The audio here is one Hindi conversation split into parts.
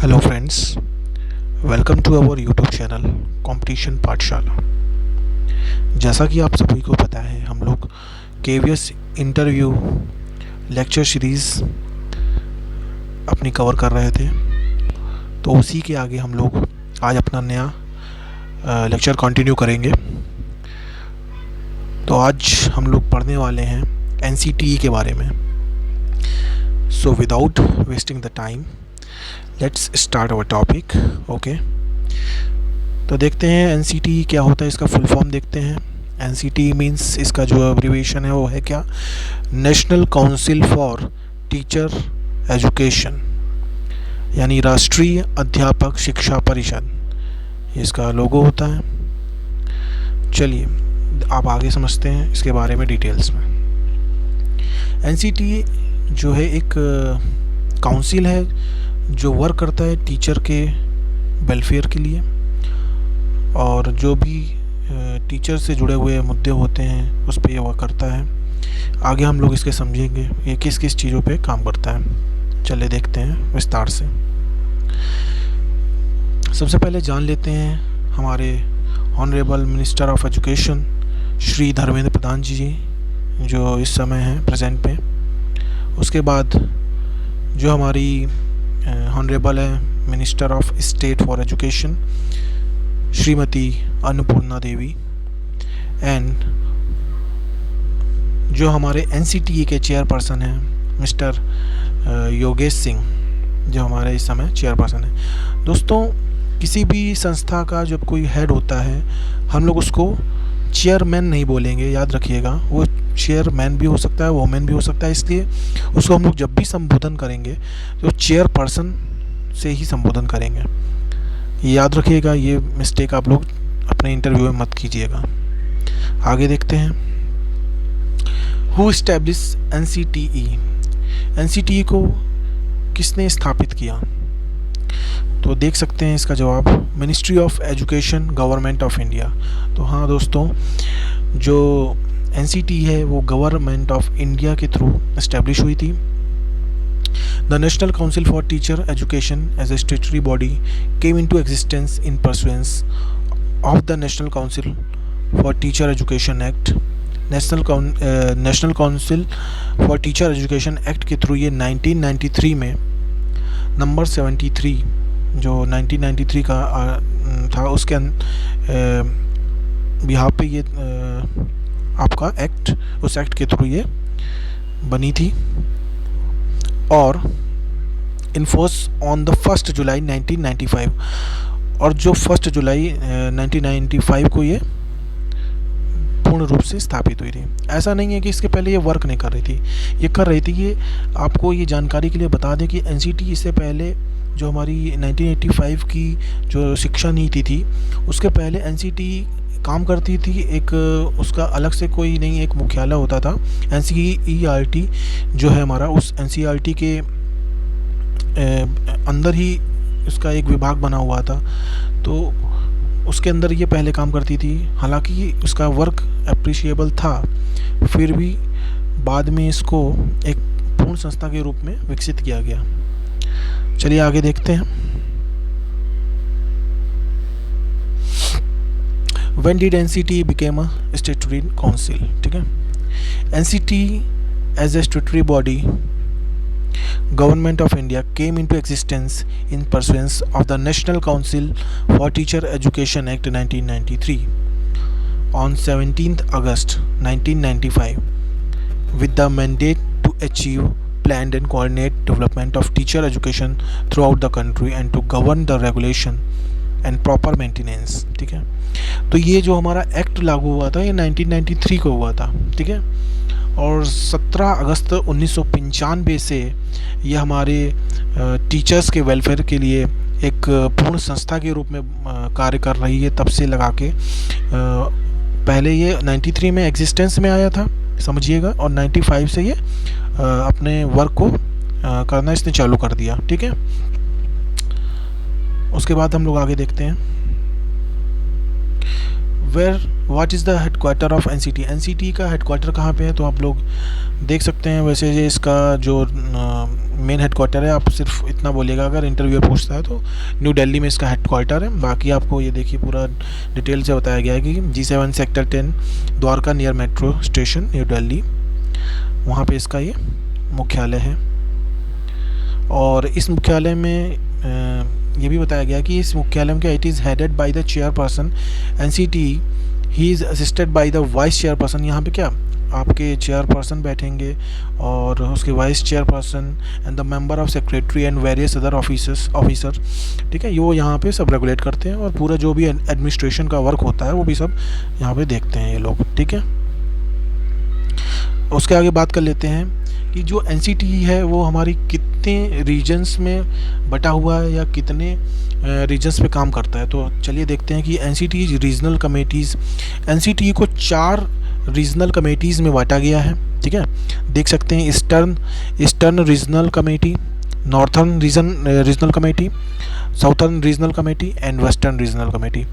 Hello friends, welcome to our YouTube channel Competition Pathshala. जैसा कि आप सभी को पता है, हम लोग केवीएस इंटरव्यू लेक्चर सीरीज़ अपनी कवर कर रहे थे, तो उसी के आगे हम लोग आज अपना नया लेक्चर कंटिन्यू करेंगे। तो आज हम लोग पढ़ने वाले हैं एनसीटीई के बारे में। So without wasting the time, let's start our topic. Okay, तो देखते हैं एनसीटीई क्या होता है, इसका फुल फॉर्म देखते हैं। एनसीटीई मीन्स, इसका जो एब्रीविएशन है वो है क्या, national Council for Teacher education, यानी राष्ट्रीय अध्यापक शिक्षा परिषद, इसका लोगो होता है। चलिए आप आगे समझते हैं इसके बारे में डिटेल्स में। एनसीटीई जो है एक काउंसिल है जो वर्क करता है टीचर के वेलफेयर के लिए, और जो भी टीचर से जुड़े हुए मुद्दे होते हैं उस पर ये वर्क करता है। आगे हम लोग इसके समझेंगे ये किस किस चीज़ों पे काम करता है। चलिए देखते हैं विस्तार से। सबसे पहले जान लेते हैं हमारे honourable minister of education Shri Dharmendra Pradhan ji, जो इस समय हैं प्रेजेंट पे। उसके बाद जो हमारी ऑनरेबल है minister of state for education Shrimati Annapurna Devi, and जो हमारे एनसीटीई के चेयरपर्सन हैं मिस्टर योगेश सिंह, जो हमारे इस समय चेयरपर्सन हैं। दोस्तों, किसी भी संस्था का जब कोई हेड होता है, हम लोग उसको चेयरमैन नहीं बोलेंगे, याद रखिएगा। वो चेयरमैन भी हो सकता है, वोमेन भी हो सकता है, इसलिए उसको हम लोग जब भी संबोधन करेंगे तो चेयरपर्सन से ही संबोधन करेंगे। ये याद रखिएगा, ये मिस्टेक आप लोग अपने इंटरव्यू में मत कीजिएगा। आगे देखते हैं, हु एस्टैब्लिश एनसीटीई, एनसीटीई को किसने स्थापित किया? तो देख सकते हैं इसका जवाब, Ministry of Education, Government of India. तो हाँ दोस्तों, जो एनसीटीई है वो गवर्नमेंट ऑफ इंडिया के थ्रू एस्टैब्लिश हुई थी। The National Council for Teacher Education as a statutory body came into existence in pursuance of the National Council for Teacher Education Act. National Council for Teacher Education Act के थ्रू ये 1993 में नंबर 73 जो 1993 का था, उसके बिहार पे ये आपका एक्ट, उस एक्ट के थ्रू ये बनी थी, और इन्फोर्स ऑन द 1 जुलाई 1995, और जो 1 जुलाई 1995 को ये पूर्ण रूप से स्थापित हुई थी। ऐसा नहीं है कि इसके पहले ये वर्क नहीं कर रही थी, ये कर रही थी। ये आपको ये जानकारी के लिए बता दें कि एनसीटीई इससे पहले जो हमारी 1985 की जो शिक्षा नीति थी, उसके पहले एनसीटीई काम करती थी। एक उसका अलग से कोई नहीं, एक मुख्यालय होता था एनसीईआरटी जो है हमारा, उस एनसीईआरटी के अंदर ही उसका एक विभाग बना हुआ था, तो उसके अंदर ये पहले काम करती थी। हालांकि उसका वर्क अप्रिशिएबल था, फिर भी बाद में इसको एक पूर्ण संस्था के रूप में विकसित किया गया। चलिए आगे देखते हैं। When did NCTE became a statutory council? ठीक है, NCTE as a statutory body, Government of India came into existence in pursuance of the National Council for Teacher Education Act 1993 on 17th August 1995, with the mandate to achieve planned and coordinate development of teacher education throughout the country and to govern the regulation and proper maintenance। ठीक है, तो ये जो हमारा एक्ट लागू हुआ था ये 1993 को हुआ था। ठीक है, और 17 अगस्त 1995 से ये हमारे टीचर्स के वेलफेयर के लिए एक पूर्ण संस्था के रूप में कार्य कर रही है। तब से लगा के पहले ये 93 में एग्जिस्टेंस में आया था, समझिएगा, और 95 से ये अपने वर्क को करना इसने चालू कर दिया। ठीक है, उसके बाद हम लोग आगे देखते हैं। Where what is the headquarter of NCT, NCT का हेडक्वार्टर कहाँ पे है, तो आप लोग देख सकते हैं। वैसे ये इसका जो मेन हेडक्वार्टर है, आप सिर्फ इतना बोलिएगा अगर इंटरव्यू पूछता है तो न्यू दिल्ली में इसका हेडक्वार्टर है। बाकी आपको ये देखिए पूरा डिटेल से बताया गया है कि G7 sector 10 Dwarka near metro station new Delhi, वहाँ पे इसका ये मुख्यालय है। और इस मुख्यालय में ये भी बताया गया कि इस मुख्यालय में क्या, it is headed by the chairperson NCT, he is assisted by the vice chairperson. यहाँ पे क्या आपके चेयरपर्सन बैठेंगे और उसके vice chairperson and the member of secretary and various other officer, ठीक है। वो यहाँ पे सब रेगुलेट करते हैं और पूरा जो भी एडमिनिस्ट्रेशन का वर्क होता है वो भी सब यहाँ पे देखते हैं ये लोग, ठीक है। उसके आगे बात कर लेते हैं कि जो एनसीटी है वो हमारी कितने रीजन्स में बटा हुआ है या कितने रीजन्स पे काम करता है। तो चलिए देखते हैं कि एनसीटी रीजनल कमेटीज़, एनसीटी को 4 रीजनल कमेटीज़ में बांटा गया है, ठीक है। देख सकते हैं eastern regional committee, northern regional committee, southern regional committee and western regional committee.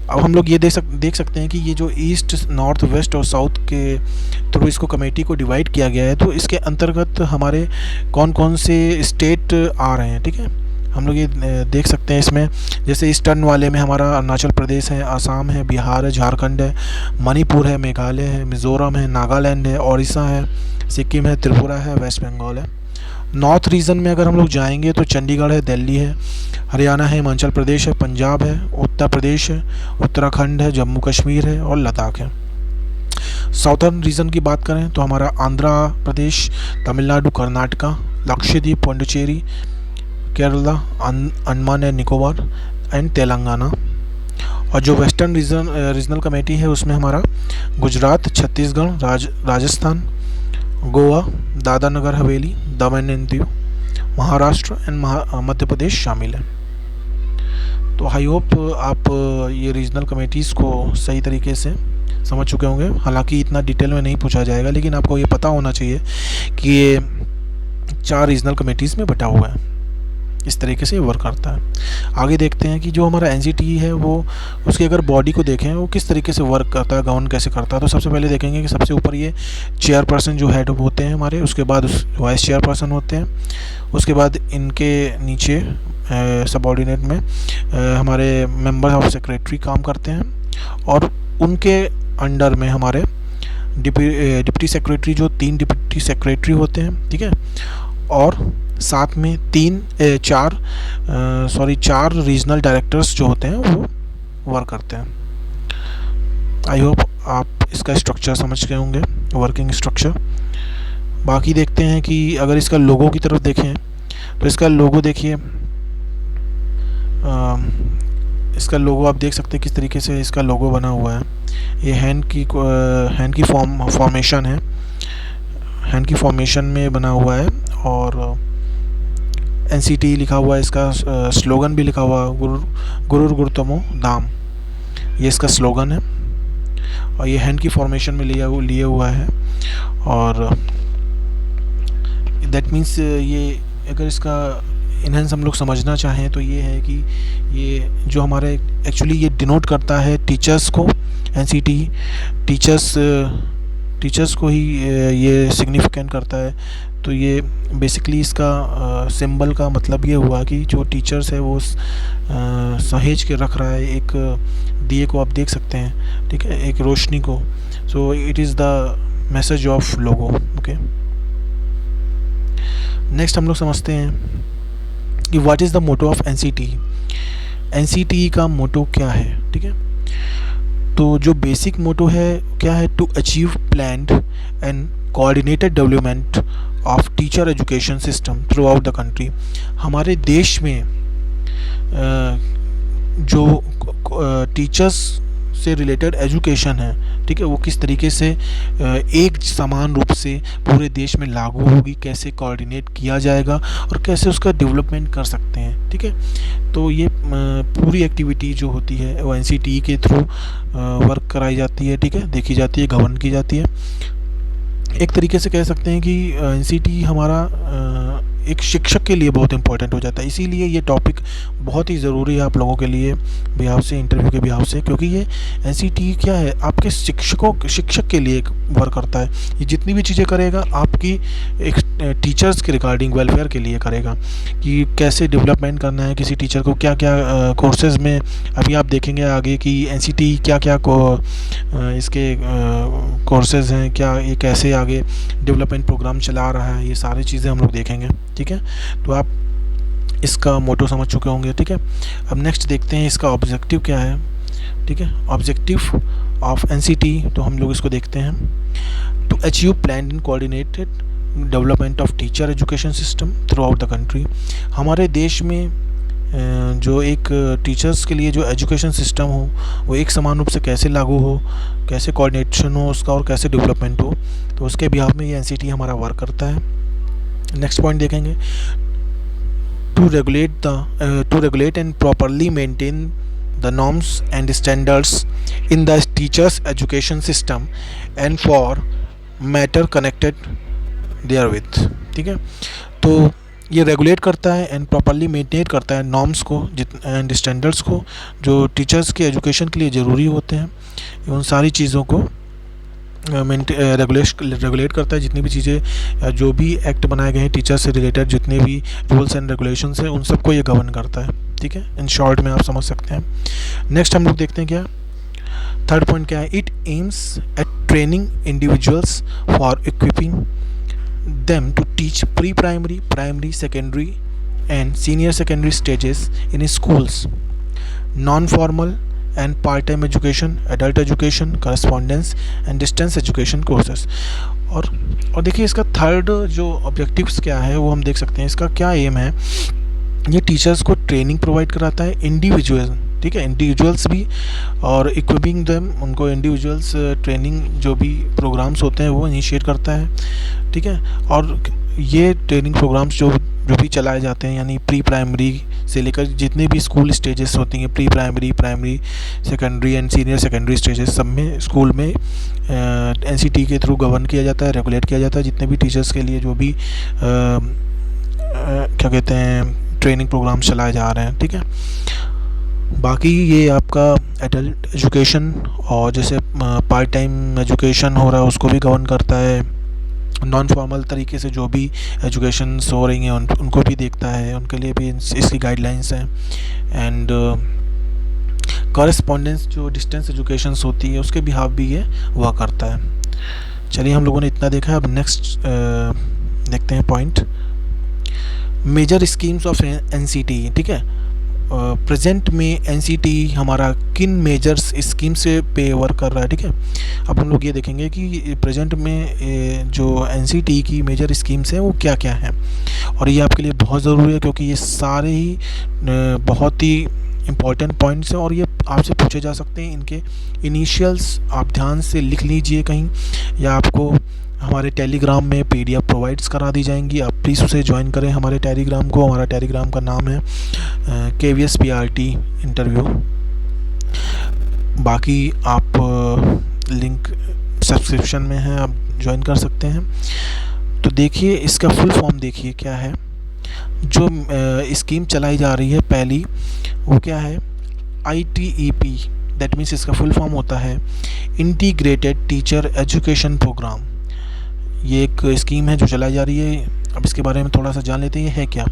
अब हम लोग ये देख सकते हैं कि ये जो ईस्ट, नॉर्थ, वेस्ट और साउथ के थ्रू इसको कमेटी को डिवाइड किया गया है, तो इसके अंतर्गत हमारे कौन कौन से स्टेट आ रहे हैं, ठीक है। हम लोग ये देख सकते हैं इसमें, जैसे ईस्टर्न वाले में हमारा अरुणाचल प्रदेश है, आसाम है, बिहार है, झारखंड है, मणिपुर है, मेघालय है, मिज़ोरम है, नागालैंड है, उड़ीसा है, सिक्किम है, त्रिपुरा है, वेस्ट बंगाल है। नॉर्थ रीजन में अगर हम लोग जाएंगे तो चंडीगढ़ है, दिल्ली है, हरियाणा है, हिमाचल प्रदेश है, पंजाब है, उत्तर प्रदेश है, उत्तराखंड है, जम्मू कश्मीर है और लद्दाख है। साउथर्न रीजन की बात करें तो हमारा आंध्र प्रदेश, तमिलनाडु, कर्नाटका, लक्षद्वीप, पुडुचेरी, केरला, अंडमान एंड निकोबार एंड तेलंगाना। और जो वेस्टर्न रीजनल कमेटी है उसमें हमारा गुजरात, छत्तीसगढ़, राजस्थान, गोवा, दादरा नगर हवेली, दमन एंड दीव, महाराष्ट्र एंड मध्य प्रदेश शामिल है। तो आई होप आप ये रीजनल कमेटीज़ को सही तरीके से समझ चुके होंगे। हालांकि इतना डिटेल में नहीं पूछा जाएगा, लेकिन आपको ये पता होना चाहिए कि ये 4 रीजनल कमेटीज़ में बटा हुआ है, इस तरीके से वर्क करता है। आगे देखते हैं कि जो हमारा एनसीटी है वो उसकी अगर बॉडी को देखें वो किस तरीके से वर्क करता है, गवर्न कैसे करता है। तो सबसे पहले देखेंगे कि सबसे ऊपर ये चेयरपर्सन जो हेड होते हैं हमारे, उसके बाद वाइस चेयरपर्सन होते हैं, उसके बाद इनके नीचे सबऑर्डिनेट में हमारे मेंबर ऑफ सेक्रेटरी काम करते हैं, और उनके अंडर में हमारे डिप्टी सेक्रेटरी, जो 3 डिप्टी सेक्रेटरी होते हैं, ठीक है। और साथ में 4 रीजनल डायरेक्टर्स जो होते हैं वो वर्क करते हैं। आई होप आप इसका स्ट्रक्चर समझ गए होंगे, वर्किंग स्ट्रक्चर। बाकी देखते हैं कि अगर इसका लोगो की तरफ देखें तो इसका लोगो देखिए, इसका लोगो आप देख सकते हैं किस तरीके से इसका लोगो बना हुआ है। ये हैंड की फॉर्मेशन है, हैंड की फॉर्मेशन में बना हुआ है, और एनसीटी लिखा हुआ है, इसका स्लोगन भी लिखा हुआ है, गुरुर गुरुतमो धाम, ये इसका स्लोगन है। और ये हैंड की फॉर्मेशन में लिए हुआ है, और दैट मीन्स ये अगर इसका इनहेंस हम लोग समझना चाहें तो ये है कि ये जो हमारे एक्चुअली ये डिनोट करता है टीचर्स को, एनसीटी टीचर्स को ही ये सिग्निफिकेंट करता है। तो ये बेसिकली इसका सिंबल का मतलब ये हुआ कि जो टीचर्स है वो सहेज के रख रहा है एक दिए को, आप देख सकते हैं, ठीक है, एक रोशनी को। So it is the message of logo. Okay, next हम लोग समझते हैं कि what is the motto of NCT. NCT का मोटो क्या है, ठीक है। तो जो बेसिक मोटो है क्या है, to achieve planned and coordinated development of teacher education system throughout the country. हमारे देश में जो टीचर्स से रिलेटेड एजुकेशन है, ठीक है, वो किस तरीके से एक समान रूप से पूरे देश में लागू होगी, कैसे कोऑर्डिनेट किया जाएगा और कैसे उसका डेवलपमेंट कर सकते हैं, ठीक है। तो ये पूरी एक्टिविटी जो होती है वो एनसीटी के थ्रू वर्क कराई जाती है, ठीक है, देखी जाती है, गवर्न की जाती है। एक तरीके से कह सकते हैं कि एनसीटी हमारा एक शिक्षक के लिए बहुत इंपॉर्टेंट हो जाता है। इसीलिए ये टॉपिक बहुत ही ज़रूरी है आप लोगों के लिए बिहाव से, इंटरव्यू के बिहाव से, क्योंकि ये एनसीटी क्या है, आपके शिक्षक के लिए वर्क करता है। ये जितनी भी चीज़ें करेगा आपकी एक टीचर्स के रिगार्डिंग वेलफेयर के लिए करेगा, कि कैसे डेवलपमेंट करना है किसी टीचर को, क्या क्या कोर्सेज़ में। अभी आप देखेंगे आगे कि एनसीटी क्या क्या इसके कोर्सेज़ हैं, क्या ये कैसे आगे डेवलपमेंट प्रोग्राम चला रहा है, ये सारी चीज़ें हम लोग देखेंगे। ठीक है, तो आप इसका मोटो समझ चुके होंगे। ठीक है, अब नेक्स्ट देखते हैं इसका ऑब्जेक्टिव क्या है। ठीक है, ऑब्जेक्टिव ऑफ एनसीटी, तो हम लोग इसको देखते हैं। To achieve plan and coordinated development of teacher education system throughout the country. हमारे देश में जो एक टीचर्स के लिए जो एजुकेशन सिस्टम हो वो एक समान रूप से कैसे लागू हो, कैसे कोऑर्डिनेशन हो उसका, और कैसे डेवलपमेंट हो, तो उसके बिहाफ में ये एनसीटी हमारा वर्क करता है। नेक्स्ट पॉइंट देखेंगे, to regulate and properly maintain the norms and standards in the teachers education system and for matter connected therewith. ठीक है, तो ये रेगुलेट करता है एंड प्रॉपरली मेंटेन करता है नॉर्म्स को एंड स्टैंडर्ड्स को जो टीचर्स के एजुकेशन के लिए ज़रूरी होते हैं। उन सारी चीज़ों को रेगुलेट करता है। जितनी भी चीज़ें जो भी एक्ट बनाए गए हैं टीचर्स से रिलेटेड, जितने भी रूल्स एंड रेगुलेशंस हैं, उन सबको ये गवर्न करता है। ठीक है, इन शॉर्ट में आप समझ सकते हैं। नेक्स्ट हम लोग देखते हैं क्या थर्ड पॉइंट क्या है। It aims at training individuals for equipping them to teach pre-primary, primary, secondary and senior secondary stages in schools, non-formal and part-time education, adult education, correspondence and distance education courses। और देखिए इसका थर्ड जो ऑब्जेक्टिव्स क्या है वो हम देख सकते हैं। इसका क्या एम है, ये टीचर्स को ट्रेनिंग प्रोवाइड कराता है इंडिविजुअल, ठीक है, इंडिविजुअल्स भी, और इक्विपिंग देम, उनको इंडिविजुअल्स ट्रेनिंग जो भी प्रोग्राम्स होते हैं वो इनिशिएट करता है। ठीक है, और ये ट्रेनिंग प्रोग्राम्स जो भी चलाए जाते हैं, यानी प्री प्राइमरी से लेकर जितने भी स्कूल स्टेजेस होती हैं, pre primary, primary, secondary and senior secondary stages, सब में स्कूल में एनसीटी के थ्रू गवर्न किया जाता है, रेगुलेट किया जाता है। जितने भी टीचर्स के लिए जो भी क्या कहते हैं ट्रेनिंग प्रोग्राम चलाए जा रहे हैं। ठीक है, बाकी ये आपका एडल्ट एजुकेशन और जैसे पार्ट टाइम एजुकेशन हो रहा है उसको भी गवर्न करता है। नॉन फॉर्मल तरीके से जो भी एजुकेशन्स हो रही हैं उनको भी देखता है, उनके लिए भी इसकी गाइडलाइंस हैं। एंड कॉरेस्पॉन्डेंस जो डिस्टेंस एजुकेशन्स होती है उसके बिहाफ भी ये हुआ करता है। चलिए हम लोगों ने इतना देखा, अब नेक्स्ट देखते हैं point, major schemes of NCT. ठीक है, प्रेजेंट में एनसीटी हमारा किन मेजर्स स्कीम से पे वर्क कर रहा है। ठीक है, अब हम लोग ये देखेंगे कि प्रेजेंट में जो एनसीटी की मेजर स्कीम्स हैं वो क्या क्या हैं, और ये आपके लिए बहुत ज़रूरी है क्योंकि ये सारे ही बहुत ही इम्पॉर्टेंट पॉइंट्स हैं और ये आपसे पूछे जा सकते हैं। इनके इनिशियल्स आप ध्यान से लिख लीजिए कहीं, या आपको हमारे टेलीग्राम में पीडीएफ प्रोवाइड्स करा दी जाएंगी, आप प्लीज़ उसे ज्वाइन करें हमारे टेलीग्राम को। हमारा टेलीग्राम का नाम है KVS PRT इंटरव्यू। बाकी आप लिंक सब्सक्रिप्शन में है, आप ज्वाइन कर सकते हैं। तो देखिए इसका फुल फॉर्म देखिए क्या है। जो स्कीम चलाई जा रही है पहली वो क्या है, ITEP, दैट मीन्स इसका फुल फॉर्म होता है इंटीग्रेटेड टीचर एजुकेशन प्रोग्राम। ये एक स्कीम है जो चलाई जा रही है। अब इसके बारे में थोड़ा सा जान लेते हैं ये है क्या।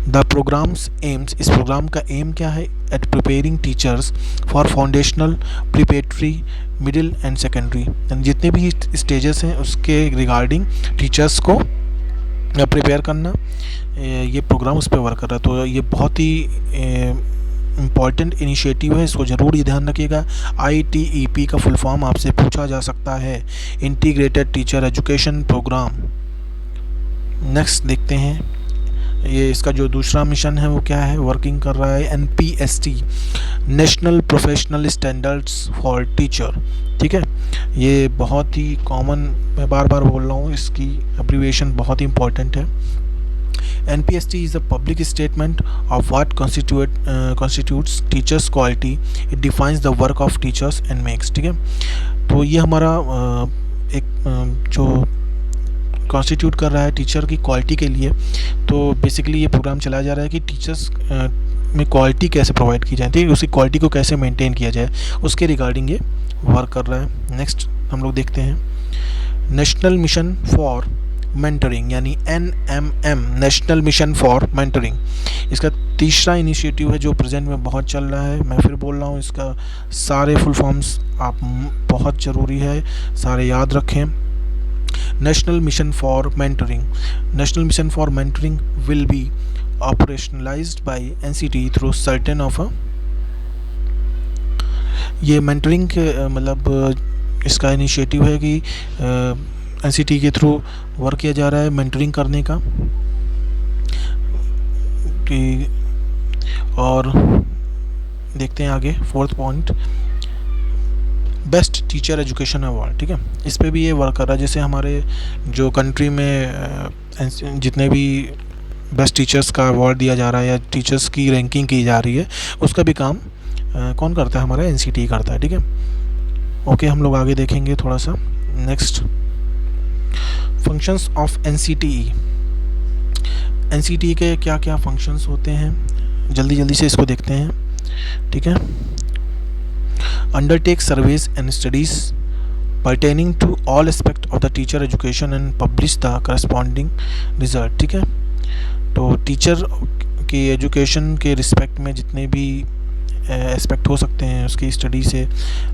द प्रोग्राम्स एम्स, इस प्रोग्राम का एम क्या है, at preparing teachers for foundational, preparatory, middle and secondary, यानी जितने भी स्टेजेस हैं उसके रिगार्डिंग टीचर्स को प्रिपेयर करना, ये प्रोग्राम उस पर वर्क कर रहा है। तो ये बहुत ही इम्पॉर्टेंट इनिशिएटिव है, इसको ज़रूर ये ध्यान रखिएगा। ITEP का फुल फॉर्म आपसे पूछा जा सकता है, integrated teacher education programme. Next देखते हैं, ये इसका जो दूसरा मिशन है वो क्या है, वर्किंग कर रहा है NPST, national professional standards for teacher. ठीक है, ये बहुत ही कॉमन, मैं बार बार बोल रहा हूँ, इसकी अब्रीविएशन बहुत ही इंपॉर्टेंट है। NPST is a public statement of what constitutes teachers quality. It defines the work of teachers and makes। ठीक है, तो ये हमारा एक जो कॉन्स्टिट्यूट कर रहा है टीचर की क्वालिटी के लिए। तो बेसिकली ये प्रोग्राम चलाया जा रहा है कि टीचर्स में क्वालिटी कैसे प्रोवाइड की जाए, ठीक है, उसकी क्वालिटी को कैसे मेंटेन किया जाए, उसके रिगार्डिंग ये वर्क कर रहा है। नेक्स्ट हम लोग देखते हैं नेशनल मिशन फॉर मेंटरिंग, यानी NMM, national mission for mentoring. इसका तीसरा इनिशिएटिव है जो प्रेजेंट में बहुत चल रहा है। मैं फिर बोल रहा हूँ, इसका सारे फुल फॉर्म्स आप बहुत ज़रूरी है सारे याद रखें। National mission for mentoring, national mission for mentoring will be operationalised by NCT through certain of ये मेंटरिंग के मतलब इसका इनिशिएटिव है कि NCT के थ्रू वर्क किया जा रहा है मेंटरिंग करने का कि। और देखते हैं आगे fourth point, best teacher education award, ठीक है, इस पे भी ये वर्क कर रहा है। जैसे हमारे जो कंट्री में जितने भी बेस्ट टीचर्स का अवार्ड दिया जा रहा है या टीचर्स की रैंकिंग की जा रही है, उसका भी काम कौन करता है, हमारा NCT करता है, ठीक है। ओके, हम लोग आगे देखेंगे थोड़ा सा। Next, functions of NCTE। NCTE के क्या क्या फंक्शंस होते हैं, जल्दी से इसको देखते हैं, ठीक है। Undertake surveys and studies pertaining to all aspect of the teacher education and publish the corresponding result, ठीक है। तो टीचर की एजुकेशन के रिस्पेक्ट में जितने भी एस्पेक्ट हो सकते हैं उसकी स्टडी से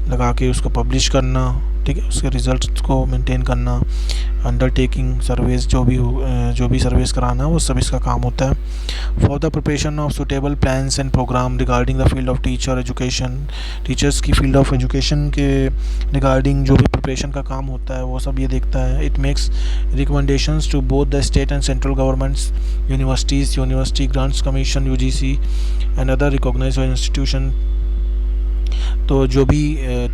लगा के उसको पब्लिश करना, ठीक है, उसके रिजल्ट्स को मेंटेन करना, अंडरटेकिंग सर्वेस जो भी सर्वेस कराना वो सब इसका काम होता है। For the preparation of suitable plans and programme regarding the field of teacher education, teachers की फील्ड ऑफ एजुकेशन के रिगार्डिंग जो भी प्रिपरेशन का काम होता है वो सब ये देखता है। It makes recommendations to both the state and central governments, universities, university grants commission UGC and other recognised institution. तो जो भी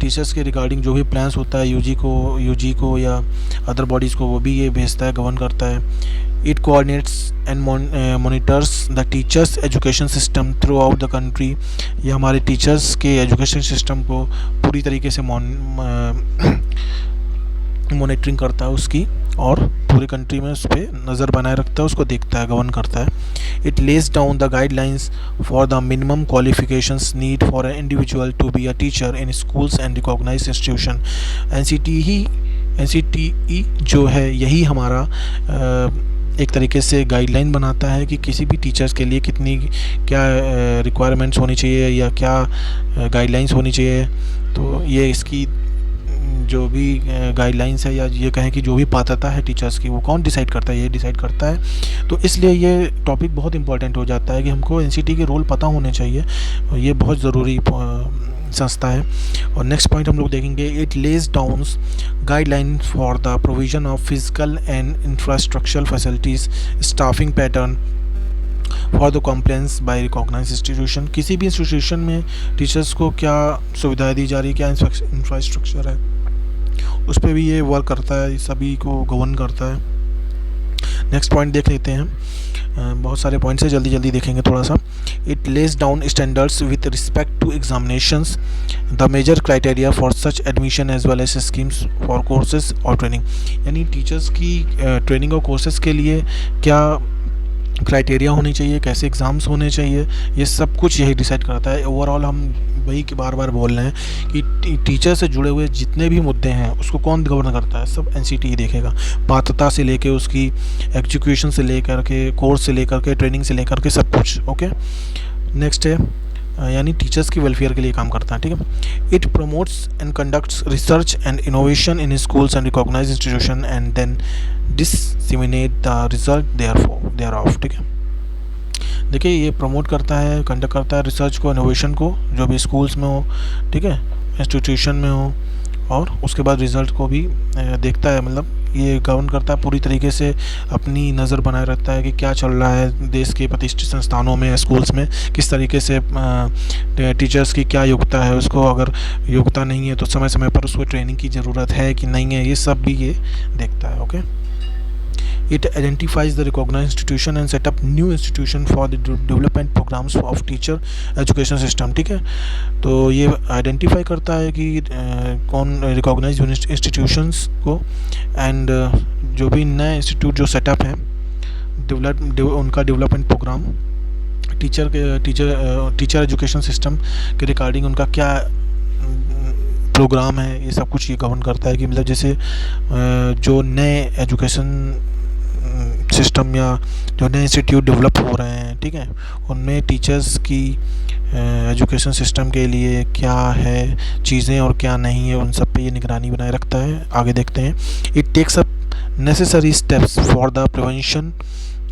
टीचर्स के रिगार्डिंग जो भी प्लान्स होता है UG को या अदर बॉडीज़ को, वो भी ये भेजता है, गवर्न करता है। It coordinates and monitors the teachers education system throughout the country. ये हमारे टीचर्स के एजुकेशन सिस्टम को पूरी तरीके से मॉनिटरिंग करता है उसकी, और पूरी कंट्री में उस पर नज़र बनाए रखता है, उसको देखता है, गवर्न करता है। It lays down the guidelines for the minimum qualifications need for an individual to be a teacher in schools and recognised institution. NCTE जो है यही हमारा एक तरीके से गाइडलाइन बनाता है कि किसी भी टीचर्स के लिए कितनी क्या रिक्वायरमेंट्स होनी चाहिए या क्या गाइडलाइंस होनी चाहिए। तो ये इसकी जो भी गाइडलाइंस है या ये कहें कि जो भी पात्रता है टीचर्स की, वो कौन डिसाइड करता है, ये डिसाइड करता है। तो इसलिए ये टॉपिक बहुत इंपॉर्टेंट हो जाता है कि हमको NCT के रोल पता होने चाहिए, और ये बहुत ज़रूरी संस्था है। और नेक्स्ट पॉइंट हम लोग देखेंगे, it lays down guideline for the provision of physical and infrastructural facilities, staffing pattern for the compliance by recognised institution. किसी भी इंस्टीट्यूशन में टीचर्स को क्या सुविधाएं दी जा रही है, क्या इंफ्रास्ट्रक्चर है, उस पर भी ये वर्क करता है, सभी को गवर्न करता है। नेक्स्ट पॉइंट देख लेते हैं, बहुत सारे पॉइंट्स है, जल्दी देखेंगे थोड़ा सा। It lays down standards with respect to examinations, the major criteria for such admission as well as schemes for courses और ट्रेनिंग। यानी टीचर्स की ट्रेनिंग और कोर्सेज के लिए क्या क्राइटेरिया होनी चाहिए, कैसे एग्ज़ाम्स होने चाहिए, ये सब कुछ यही डिसाइड करता है। ओवरऑल हम वही कि बार बोल रहे हैं कि टीचर से जुड़े हुए जितने भी मुद्दे हैं उसको कौन गवर्न करता है, सब NCTE देखेगा। पात्रता से लेके उसकी एजुकेशन से लेकर के, कोर्स से लेकर के, ट्रेनिंग से लेकर के सब कुछ। ओके, नेक्स्ट है यानी टीचर्स की वेलफेयर के लिए काम करता है, ठीक है। It promotes and conducts research and innovation in schools and recognised institution and then disseminate the result thereof, ठीक है। देखिए, ये प्रमोट करता है, कंडक्ट करता है रिसर्च को, इनोवेशन को, जो भी स्कूल्स में हो, ठीक है, इंस्टीट्यूशन में हो, और उसके बाद रिज़ल्ट को भी देखता है। मतलब ये गवर्न करता है पूरी तरीके से, अपनी नज़र बनाए रखता है कि क्या चल रहा है देश के प्रतिष्ठित संस्थानों में, स्कूल्स में, किस तरीके से टीचर्स की क्या योग्यता है, उसको अगर योग्यता नहीं है तो समय समय पर उसको ट्रेनिंग की ज़रूरत है कि नहीं है, ये सब भी ये देखता है। Okay, It identifies the recognized institution and set up new institution for the development programs of teacher education system, ठीक है। तो ये आइडेंटिफाई करता है कि कौन रिकॉग्नाइज्ड इंस्टीट्यूशंस को, एंड जो भी नए इंस्टीट्यूट जो सेटअप हैं, उनका development programme, teacher education system के रिगार्डिंग उनका क्या प्रोग्राम है, ये सब कुछ ये गवर्न करता है। कि मतलब जैसे जो नए एजुकेशन सिस्टम या जो नए इंस्टीट्यूट डेवलप हो रहे हैं, ठीक है, उनमें टीचर्स की एजुकेशन सिस्टम के लिए क्या है चीज़ें और क्या नहीं है, उन सब पे ये निगरानी बनाए रखता है। आगे देखते हैं, it takes up necessary steps for the prevention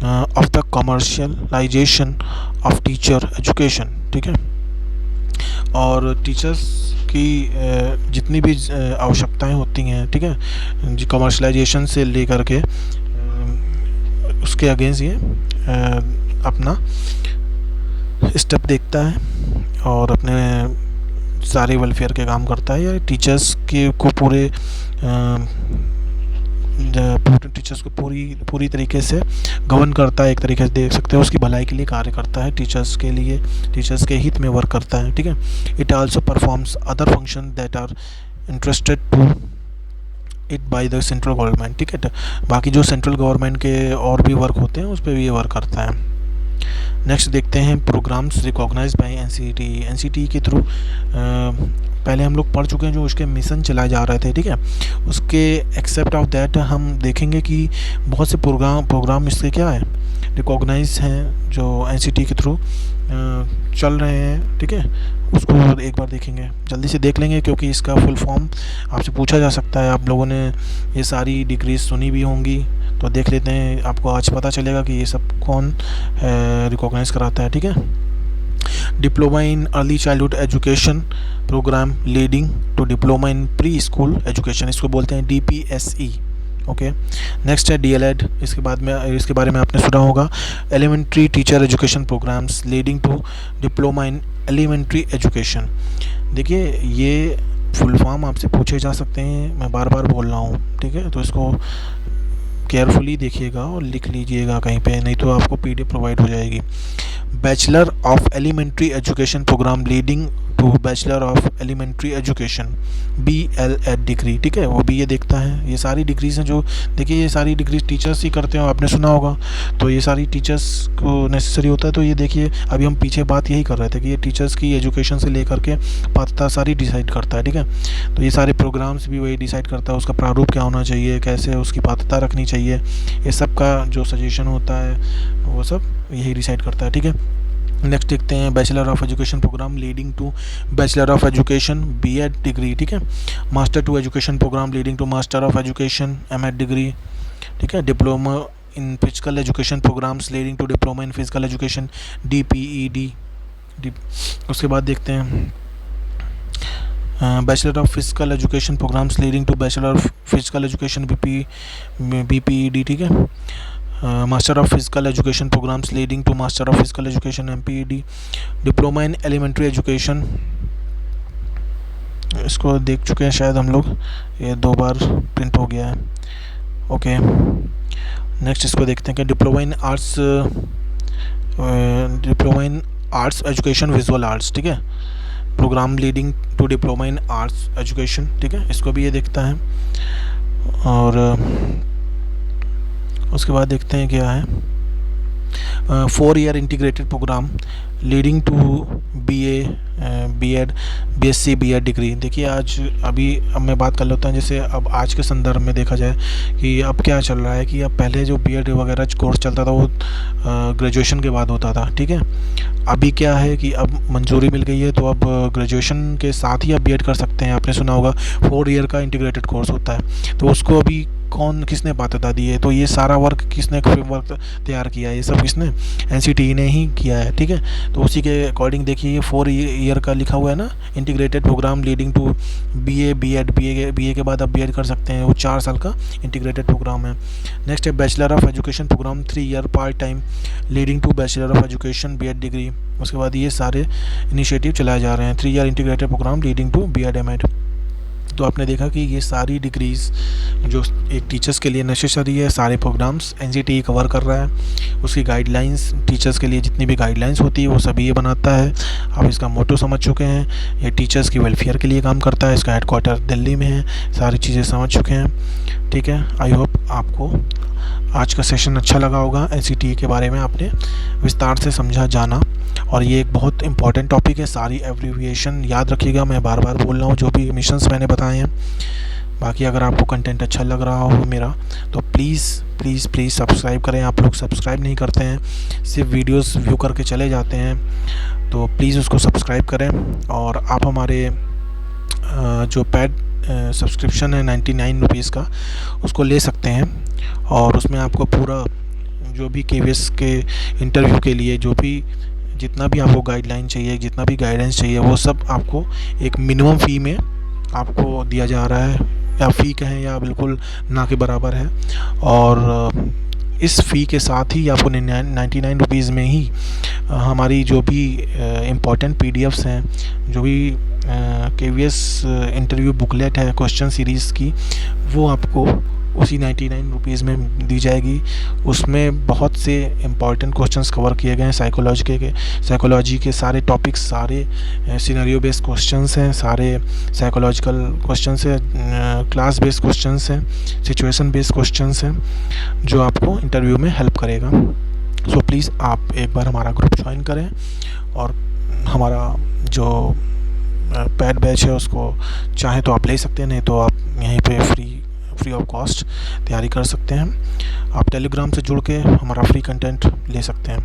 of the commercialisation of teacher education, ठीक है। और टीचर्स की जितनी भी आवश्यकताएं होती हैं, ठीक है, कमर्शलाइजेशन से लेकर के उसके अगेंस्ट ये अपना स्टेप देखता है और अपने सारे वेलफेयर के काम करता है, या टीचर्स के को टीचर्स को पूरी तरीके से गवर्न करता है। एक तरीके से देख सकते हैं उसकी भलाई के लिए कार्य करता है, टीचर्स के लिए, टीचर्स के हित में वर्क करता है, ठीक है। It also performs other function that are interested to it by the central government, ठीक है। बाकी जो सेंट्रल गवर्नमेंट के और भी वर्क होते हैं उस पर भी ये वर्क करता है। नेक्स्ट देखते हैं प्रोग्राम्स रिकॉग्नाइज्ड बाय एनसीटी के थ्रू। पहले हम लोग पढ़ चुके हैं जो उसके मिशन चलाए जा रहे थे, ठीक है। उसके एक्सेप्ट ऑफ दैट हम देखेंगे कि बहुत से प्रोग्राम इसके क्या है, रिकॉग्नाइज हैं, जो एनसीटी के थ्रू चल रहे हैं, ठीक है। उसको एक बार देखेंगे, जल्दी से देख लेंगे क्योंकि इसका फुल फॉर्म आपसे पूछा जा सकता है। आप लोगों ने ये सारी डिग्रीज सुनी भी होंगी, तो देख लेते हैं, आपको आज पता चलेगा कि ये सब कौन रिकॉग्नाइज कराता है, ठीक है। Diploma in early childhood education program leading to diploma in pre school education, इसको बोलते हैं DPSE, ओके। नेक्स्ट है DLED, इसके बारे में आपने सुना होगा, elementary teacher education programs leading to diploma in elementary education. देखिए ये फुल फॉर्म आपसे पूछे जा सकते हैं, मैं बार बार बोल रहा हूँ, ठीक है। तो इसको केयरफुली देखिएगा और लिख लीजिएगा कहीं पे, नहीं तो आपको PDF प्रोवाइड हो जाएगी। Bachelor of elementary education program leading to bachelor of elementary education BLED degree, ठीक है, वो भी ये देखता है। ये सारी डिग्रीज हैं जो, देखिए ये सारी डिग्रीज टीचर्स ही करते हैं, आपने सुना होगा, तो ये सारी टीचर्स को नेसेसरी होता है। तो ये देखिए अभी हम पीछे बात यही कर रहे थे कि ये टीचर्स की एजुकेशन से लेकर के पात्रता सारी डिसाइड करता है, ठीक है। तो ये सारे प्रोग्राम्स भी वही डिसाइड करता है, उसका प्रारूप क्या होना चाहिए, कैसे उसकी पात्रता रखनी चाहिए, ये सब का जो सजेशन होता है वो सब यही डिसाइड करता है, ठीक है। नेक्स्ट देखते हैं bachelor of education program leading to bachelor of education BEd degree, ठीक है। Master to education program leading to master of education MAd degree, ठीक है। Diploma in physical education programs leading to diploma in physical education DPED। उसके बाद देखते हैं bachelor of physical education programs leading to bachelor of physical education BPED, ठीक है। Master of physical education programs leading to master of physical education MPED। Diploma in elementary education, इसको देख चुके हैं शायद हम लोग, ये 2 बार प्रिंट हो गया है, ओके। नेक्स्ट इसको देखते हैं कि diploma in arts education visual arts, ठीक है, program leading to diploma in arts education, ठीक है, इसको भी ये देखता है। और उसके बाद देखते हैं क्या है, 4 year integrated program leading to BA B.Ed BSc B.Ed degree. देखिए अब मैं बात कर लेता हूँ, जैसे अब आज के संदर्भ में देखा जाए कि अब क्या चल रहा है कि अब पहले जो B.Ed वगैरह कोर्स चलता था वो ग्रेजुएशन के बाद होता था, ठीक है। अभी क्या है कि अब मंजूरी मिल गई है तो अब ग्रेजुएशन के साथ ही आप B.Ed कर सकते हैं। आपने सुना होगा 4 ईयर का इंटीग्रेटेड कोर्स होता है, तो उसको अभी किसने पात्रता दी है, तो ये सारा वर्क किसने फ्रेमवर्क तैयार किया है, ये सब किसने, NCTE ने ही किया है, ठीक है। तो उसी के अकॉर्डिंग देखिए ये 4 ईयर का लिखा हुआ है ना, integrated program leading to BA B.Ed, BA के बाद आप B.Ed कर सकते हैं, वो 4 साल का इंटीग्रेटेड प्रोग्राम है। नेक्स्ट है bachelor of education program 3 year part time leading to bachelor of education B.Ed degree. उसके बाद ये सारे इनिशिएटिव चलाए जा रहे हैं, 3 year integrated program leading to B.Ed MAd। तो आपने देखा कि ये सारी डिग्रीज़ जो एक टीचर्स के लिए नेसेसरी है, सारे प्रोग्राम्स एनसीटीई कवर कर रहा है। उसकी गाइडलाइंस, टीचर्स के लिए जितनी भी गाइडलाइंस होती है वो सभी ये बनाता है। आप इसका मोटो समझ चुके हैं, ये टीचर्स की वेलफेयर के लिए काम करता है। इसका हेडक्वार्टर दिल्ली में है। सारी चीज़ें समझ चुके हैं, ठीक है। आई होप आपको आज का सेशन अच्छा लगा होगा। एनसीटीई के बारे में आपने विस्तार से समझा, जाना, और ये एक बहुत इंपॉर्टेंट टॉपिक है। सारी एब्रीविएशन याद रखिएगा, मैं बार बार बोल रहा हूँ जो भी मिशंस मैंने बताए हैं। बाकी अगर आपको कंटेंट अच्छा लग रहा हो मेरा, तो प्लीज़ प्लीज़ प्लीज़ सब्सक्राइब करें। आप लोग सब्सक्राइब नहीं करते हैं, सिर्फ वीडियोस व्यू करके चले जाते हैं, तो प्लीज़ उसको सब्सक्राइब करें। और आप हमारे जो पेड सब्सक्रिप्शन है 99 रुपीज़ का, उसको ले सकते हैं। और उसमें आपको पूरा जो भी केवीएस के इंटरव्यू के लिए जो भी जितना भी आपको गाइडलाइन चाहिए, जितना भी गाइडेंस चाहिए, वो सब आपको एक मिनिमम फ़ी में आपको दिया जा रहा है, या फ़ी कहें या बिल्कुल ना के बराबर है। और इस फ़ी के साथ ही आपको 99 रुपीज़ में ही हमारी जो भी इम्पोर्टेंट पीडीएफ्स हैं, जो भी केवीएस इंटरव्यू बुकलेट है क्वेश्चन सीरीज़ की, वो आपको उसी 99 रुपीज़ में दी जाएगी। उसमें बहुत से इम्पॉर्टेंट क्वेश्चंस कवर किए गए हैं। साइकोलॉजी के सारे टॉपिक्स, सारे सिनेरियो बेस्ड क्वेश्चंस हैं, सारे साइकोलॉजिकल क्वेश्चंस हैं, क्लास बेस्ड क्वेश्चंस हैं, सिचुएशन बेस्ड क्वेश्चंस हैं, जो आपको इंटरव्यू में हेल्प करेगा। सो प्लीज़ आप एक बार हमारा ग्रुप ज्वाइन करें, और हमारा जो पेड बैच है उसको चाहे तो आप ले सकते हैं, नहीं तो आप यहीं पे फ्री ऑफ कॉस्ट तैयारी कर सकते हैं। आप टेलीग्राम से जुड़ के हमारा फ्री कंटेंट ले सकते हैं।